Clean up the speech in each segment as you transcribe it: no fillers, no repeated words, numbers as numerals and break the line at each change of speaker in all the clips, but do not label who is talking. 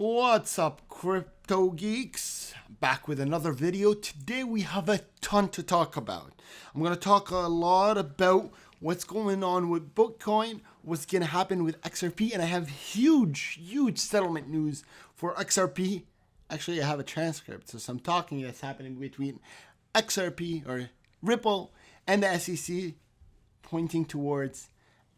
What's up, crypto geeks? Back with another video. Today we have a ton to talk about. I'm going to talk a lot about what's going on with Bitcoin, what's going to happen with XRP, and I have huge settlement news for XRP. Actually, I have a transcript, so some talking that's happening between XRP or Ripple and the SEC, pointing towards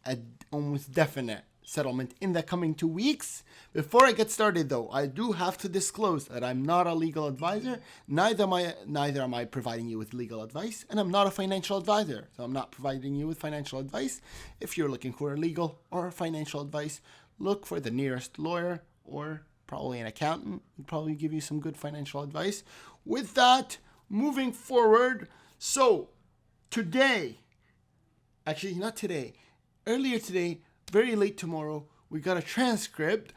a almost definite settlement in the coming 2 weeks. Before I get started though, I do have to disclose that I'm not a legal advisor, neither am I providing you with legal advice, and I'm not a financial advisor, so I'm not providing you with financial advice. If you're looking for a legal or financial advice, look for the nearest lawyer or probably an accountant who probably give you some good financial advice. With that, moving forward, so today, actually not today, earlier today, very late tomorrow, we got a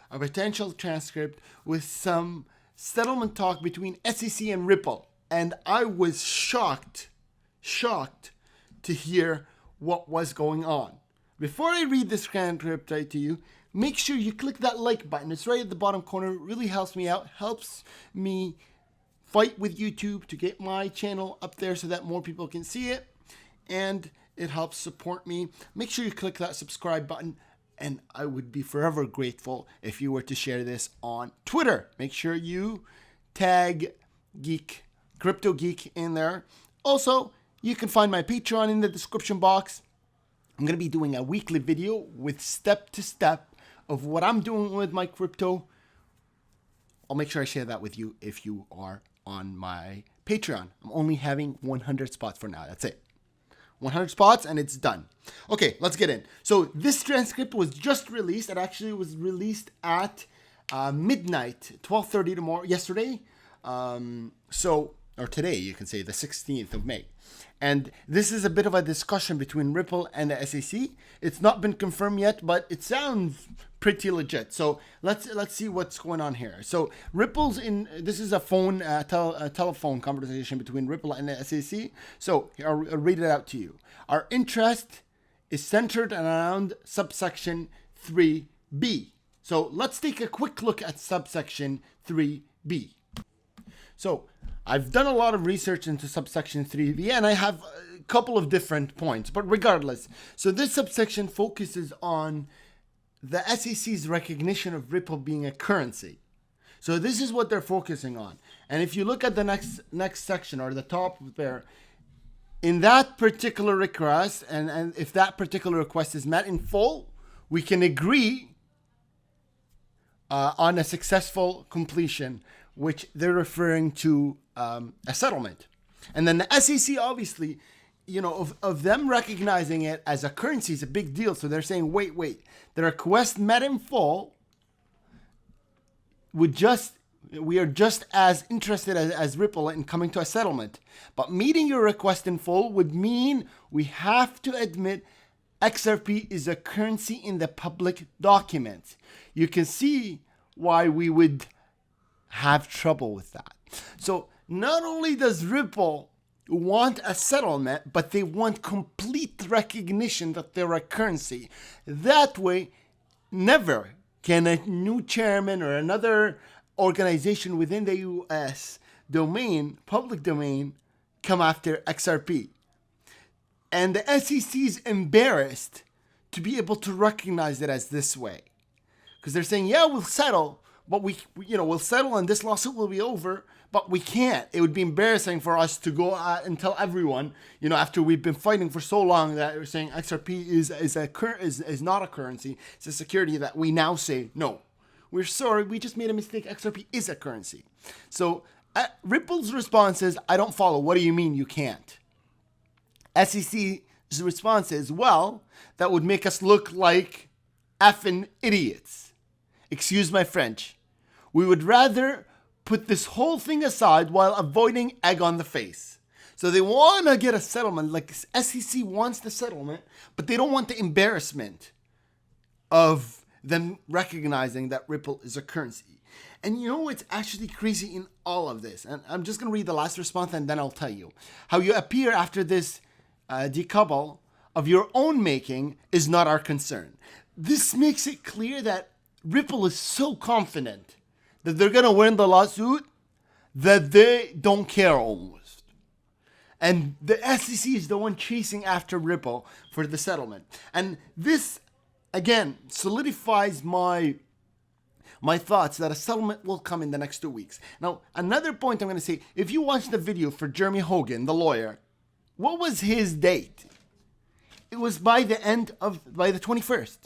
potential transcript with some settlement talk between SEC and Ripple. And I was shocked to hear what was going on. Before I read this transcript right to you, make sure you click that like button. It's right at the bottom corner. It really helps me out, helps me fight with YouTube to get my channel up there so that more people can see it. And it helps support me. Make sure you click that subscribe button, and I would be forever grateful if you were to share this on Twitter. Make sure you tag Geek, Crypto Geek in there. Also, you can find my Patreon in the description box. I'm going to be doing a weekly video with step-to-step of what I'm doing with my crypto. I'll make sure I share that with you if you are on my Patreon. I'm only having 100 spots for now. That's it. 100 spots and it's done. Okay, let's get in. So this transcript was just released. It actually was released at midnight, 12:30 yesterday. Or today, you can say the 16th of May. And this is a bit of a discussion between Ripple and the SEC. It's not been confirmed yet, but it sounds pretty legit. So let's see what's going on here. So this is a telephone conversation between Ripple and the SEC. So here, I'll read it out to you. Our interest is centered around subsection 3B. So let's take a quick look at subsection 3B. So I've done a lot of research into subsection 3B, and I have a couple of different points, but regardless. So this subsection focuses on the SEC's recognition of Ripple being a currency. So this is what they're focusing on. And if you look at the next section, or the top there, in that particular request, and if that particular request is met in full, we can agree on a successful completion, which they're referring to a settlement. And then the SEC, obviously, of them recognizing it as a currency is a big deal. So they're saying, wait, the request met in full we are just as interested as Ripple in coming to a settlement. But meeting your request in full would mean we have to admit XRP is a currency in the public documents. You can see why we would have trouble with that. So not only does Ripple want a settlement, but they want complete recognition that they're a currency. That way, never can a new chairman or another organization within the US public domain, come after XRP. And the SEC is embarrassed to be able to recognize it as this way. Because they're saying, yeah, we'll settle, but we'll settle and this lawsuit will be over, but we can't. It would be embarrassing for us to go and tell everyone, after we've been fighting for so long that we're saying XRP is not a currency, it's a security, that we now say, no, we're sorry, we just made a mistake, XRP is a currency. So Ripple's response is, I don't follow. What do you mean you can't? SEC's response is, well, that would make us look like effing idiots. Excuse my French. We would rather put this whole thing aside while avoiding egg on the face. So they want to get a settlement, like SEC wants the settlement, but they don't want the embarrassment of them recognizing that Ripple is a currency. And what's actually crazy in all of this? And I'm just going to read the last response and then I'll tell you. How you appear after this decouple of your own making is not our concern. This makes it clear that Ripple is so confident that they're going to win the lawsuit, that they don't care almost. And the SEC is the one chasing after Ripple for the settlement. And this, again, solidifies my thoughts that a settlement will come in the next 2 weeks. Now, another point I'm going to say, if you watch the video for Jeremy Hogan, the lawyer, what was his date? It was by the 21st.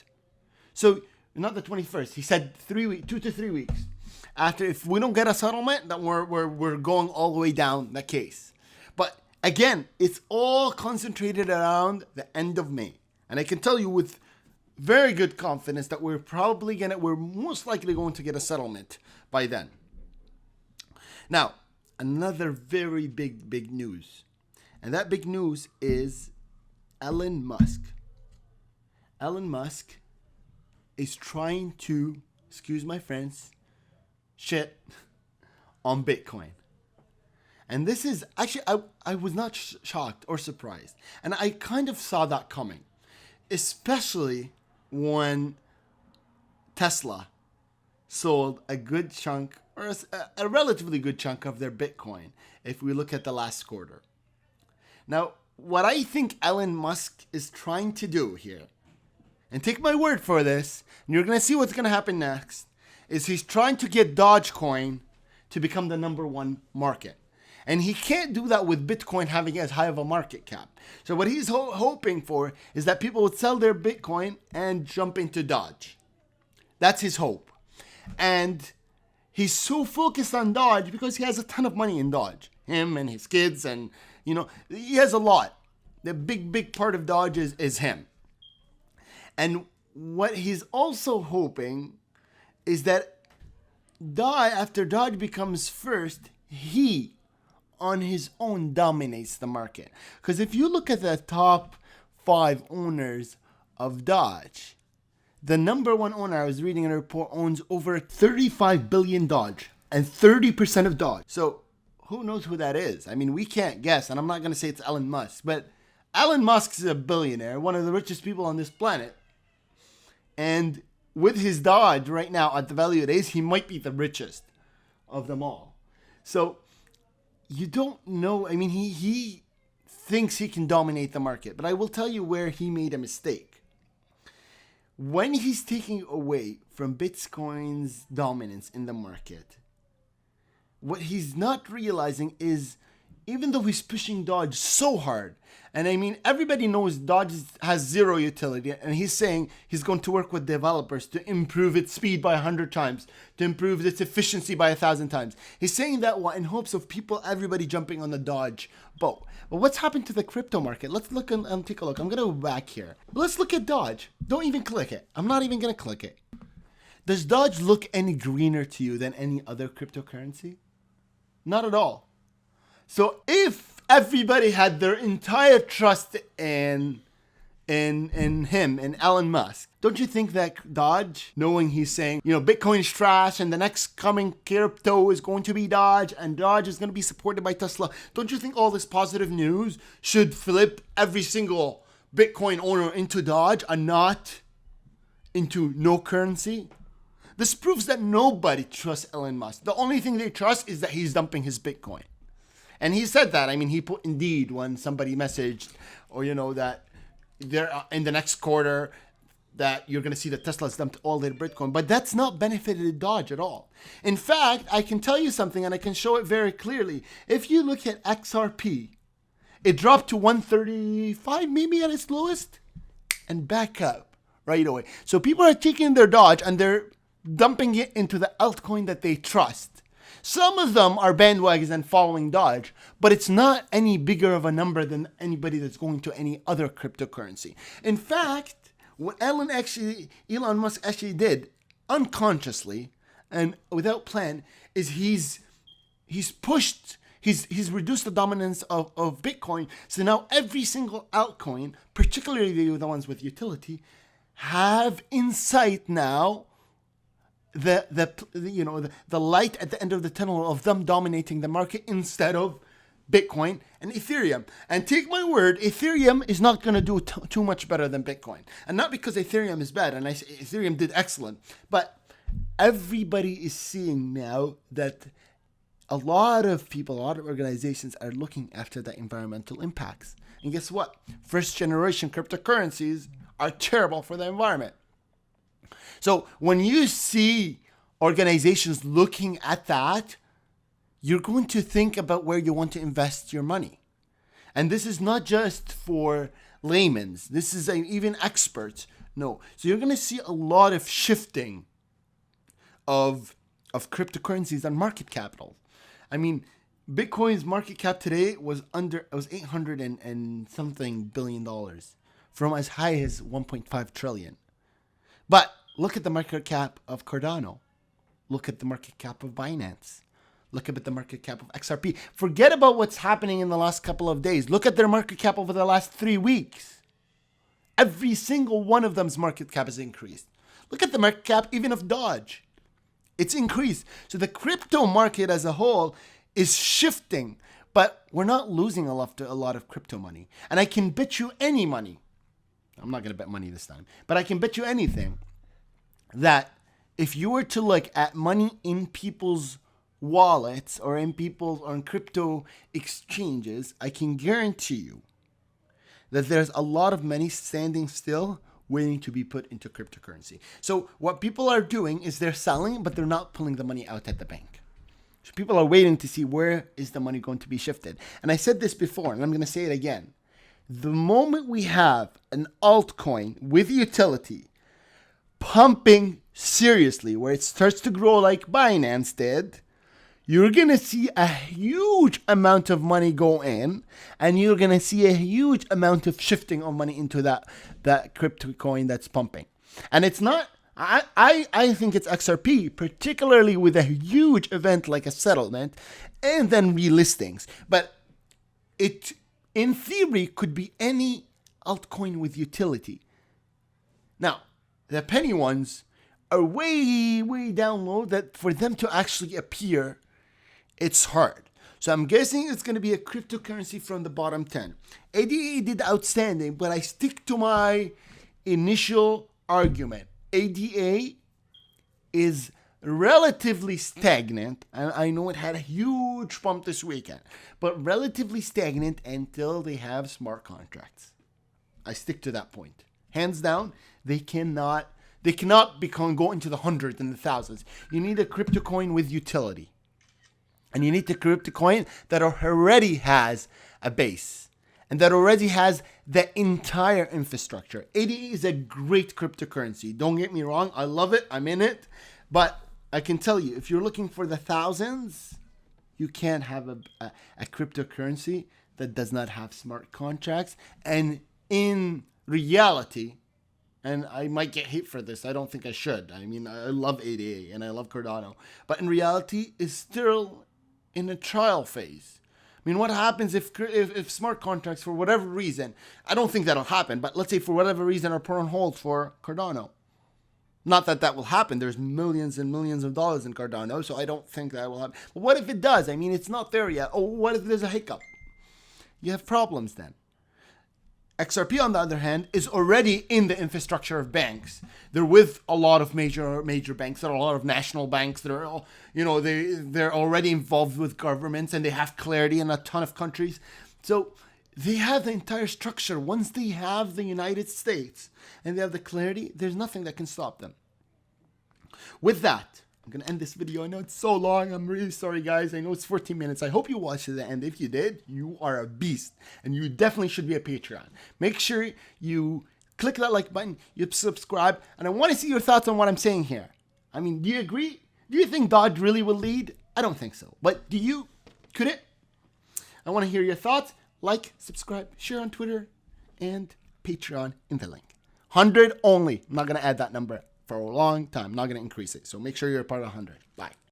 So, not the 21st. He said 2 to 3 weeks. After, if we don't get a settlement, then we're going all the way down the case. But again, it's all concentrated around the end of May. And I can tell you with very good confidence that we're most likely going to get a settlement by then. Now, another very big news. And that big news is Elon Musk. Elon Musk is trying to, excuse my French, shit on Bitcoin. And this is actually, I was not shocked or surprised. And I kind of saw that coming, especially when Tesla sold a good chunk, or a relatively good chunk of their Bitcoin, if we look at the last quarter. Now, what I think Elon Musk is trying to do here, and take my word for this, and you're going to see what's going to happen next, is he's trying to get Dogecoin to become the number one market. And he can't do that with Bitcoin having as high of a market cap. So what he's hoping for is that people would sell their Bitcoin and jump into Doge. That's his hope. And he's so focused on Doge because he has a ton of money in Doge. Him and his kids, and he has a lot. The big part of Doge is him. And what he's also hoping is that after Doge becomes first, he on his own dominates the market. Because if you look at the top 5 owners of Doge, the number one owner, I was reading a report, owns over 35 billion Doge and 30% of Doge. So who knows who that is? I mean, we can't guess, and I'm not going to say it's Elon Musk, but Elon Musk is a billionaire, one of the richest people on this planet. And with his Doge right now at the value it is, he might be the richest of them all. So you don't know. I mean, he thinks he can dominate the market, but I will tell you where he made a mistake. When he's taking away from Bitcoin's dominance in the market, what he's not realizing is, even though he's pushing Doge so hard, and I mean, everybody knows Doge has zero utility, and he's saying he's going to work with developers to improve its speed by 100 times, to improve its efficiency by 1,000 times. He's saying that in hopes of everybody jumping on the Doge boat. But what's happened to the crypto market? Let's look and take a look. I'm going to go back here. Let's look at Doge. Don't even click it. I'm not even going to click it. Does Doge look any greener to you than any other cryptocurrency? Not at all. So if everybody had their entire trust in him, in Elon Musk, don't you think that Doge, knowing he's saying, Bitcoin is trash and the next coming crypto is going to be Doge and Doge is going to be supported by Tesla, don't you think all this positive news should flip every single Bitcoin owner into Doge and not into no currency? This proves that nobody trusts Elon Musk. The only thing they trust is that he's dumping his Bitcoin. And he said that. I mean, he put indeed when somebody messaged, or that they're in the next quarter that you're going to see that Tesla's dumped all their Bitcoin. But that's not benefited Doge at all. In fact, I can tell you something, and I can show it very clearly. If you look at XRP, it dropped to 135 maybe at its lowest, and back up right away. So people are taking their Doge and they're dumping it into the altcoin that they trust. Some of them are bandwagons and following Doge, but it's not any bigger of a number than anybody that's going to any other cryptocurrency. In fact, what Elon Musk actually did unconsciously and without plan is he's reduced the dominance of Bitcoin. So now every single altcoin, particularly the ones with utility, have in sight now the light at the end of the tunnel of them dominating the market instead of Bitcoin and Ethereum. And take my word, Ethereum is not going to do too much better than Bitcoin. And not because Ethereum is bad, and Ethereum did excellent, but everybody is seeing now that a lot of people, a lot of organizations are looking after the environmental impacts. And guess what? First generation cryptocurrencies are terrible for the environment. So when you see organizations looking at that, you're going to think about where you want to invest your money. And this is not just for laymen's. This is even experts. No. So you're going to see a lot of shifting of cryptocurrencies and market capital. I mean, Bitcoin's market cap today was 800 and something billion dollars, from as high as 1.5 trillion. But look at the market cap of Cardano. Look at the market cap of Binance. Look at the market cap of XRP. Forget about what's happening in the last couple of days. Look at their market cap over the last 3 weeks. Every single one of them's market cap has increased. Look at the market cap even of Doge. It's increased. So the crypto market as a whole is shifting, but we're not losing a lot of crypto money. And I can bet you any money, I'm not going to bet money this time, but I can bet you anything that if you were to look at money in people's wallets or in crypto exchanges, I can guarantee you that there's a lot of money standing still waiting to be put into cryptocurrency. So what people are doing is they're selling, but they're not pulling the money out at the bank. So people are waiting to see where is the money going to be shifted. And I said this before, and I'm going to say it again. The moment we have an altcoin with utility pumping seriously, where it starts to grow like Binance did, you're going to see a huge amount of money go in, and you're going to see a huge amount of shifting of money into that crypto coin that's pumping. And it's not, I think it's XRP, particularly with a huge event like a settlement and then relistings. But it, in theory, could be any altcoin with utility. Now, the penny ones are way, way down low, that for them to actually appear, it's hard. So I'm guessing it's going to be a cryptocurrency from the bottom 10. ADA did outstanding, but I stick to my initial argument. ADA is relatively stagnant, and I know it had a huge pump this weekend, but relatively stagnant until they have smart contracts. I stick to that point. Hands down, they cannot go into the hundreds and the thousands. You need a crypto coin with utility. And you need the crypto coin that already has a base and that already has the entire infrastructure. ADA is a great cryptocurrency. Don't get me wrong. I love it. I'm in it. But I can tell you, if you're looking for the thousands, you can't have a cryptocurrency that does not have smart contracts. And in reality, and I might get hate for this, I don't think I should. I mean, I love ADA and I love Cardano. But in reality, it's still in a trial phase. I mean, what happens if smart contracts, for whatever reason, I don't think that'll happen, but let's say for whatever reason are put on hold for Cardano. Not that that will happen. There's millions and millions of dollars in Cardano, so I don't think that will happen. But what if it does? I mean, it's not there yet. Oh, what if there's a hiccup? You have problems then. XRP, on the other hand, is already in the infrastructure of banks. They're with a lot of major banks. There are a lot of national banks that are all, they're already involved with governments, and they have clarity in a ton of countries. So they have the entire structure. Once they have the United States and they have the clarity, there's nothing that can stop them. With that, I'm going to end this video. I know it's so long. I'm really sorry, guys. I know it's 14 minutes. I hope you watched to the end. If you did, you are a beast. And you definitely should be a Patreon. Make sure you click that like button, you subscribe, and I want to see your thoughts on what I'm saying here. I mean, do you agree? Do you think Doge really will lead? I don't think so. But do you? Could it? I want to hear your thoughts. Like, subscribe, share on Twitter, and Patreon in the link. 100 only. I'm not going to add that number for a long time. I'm not going to increase it. So make sure you're a part of 100. Bye.